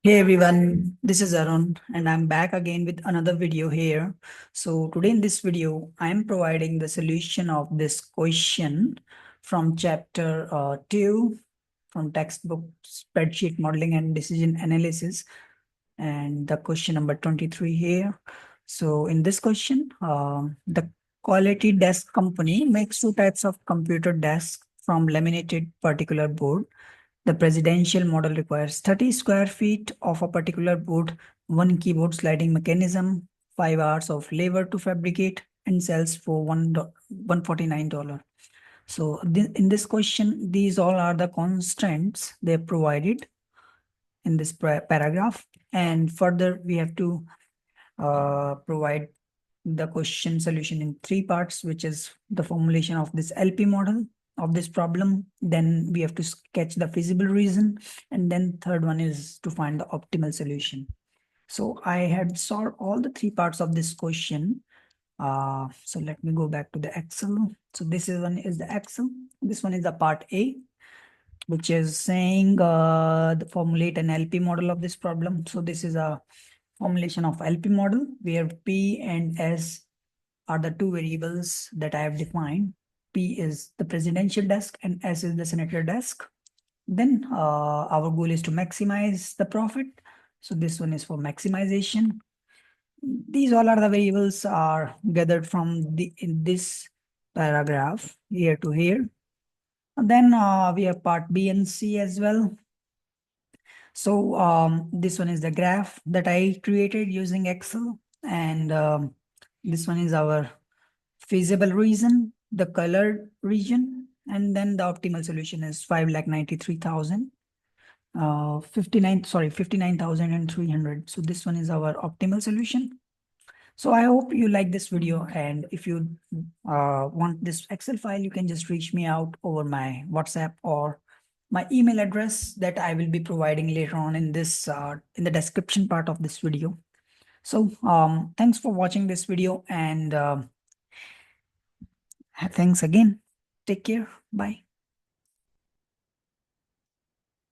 Hey everyone, this is Arun and I'm back again with another video here. So today in this video, I'm providing the solution of this question from chapter 2 from textbook spreadsheet modeling and decision analysis, and the question number 23 here. So in this question, the Quality Desk company makes two types of computer desks from laminated particular board. The presidential model requires 30 square feet of a particular board, one keyboard sliding mechanism, 5 hours of labor to fabricate, and sells for $149. So in this question, these all are the constraints they provided in this paragraph. And further, we have to provide the question solution in three parts, which is the formulation of this LP model of this problem. Then we have to sketch the feasible reason. And then third one is to find the optimal solution. So I had solved all the three parts of this question. So let me go back to the Excel. So this is one is the Excel. This one is the part A, which is saying the formulate an LP model of this problem. So this is a formulation of LP model where P and S are the two variables that I have defined. P is the presidential desk and S is the senator desk. Then our goal is to maximize the profit. So this one is for maximization. These all are the variables are gathered from in this paragraph here to here. And then we have part B and C as well. So this one is the graph that I created using Excel, and this one is our feasible reason, the colored region, and then the optimal solution is 5,93,000. 59,300. So this one is our optimal solution. So I hope you like this video, and if you want this Excel file, you can just reach me out over my WhatsApp or my email address that I will be providing later on in this in the description part of this video. So thanks for watching this video, and thanks again. Take care. Bye.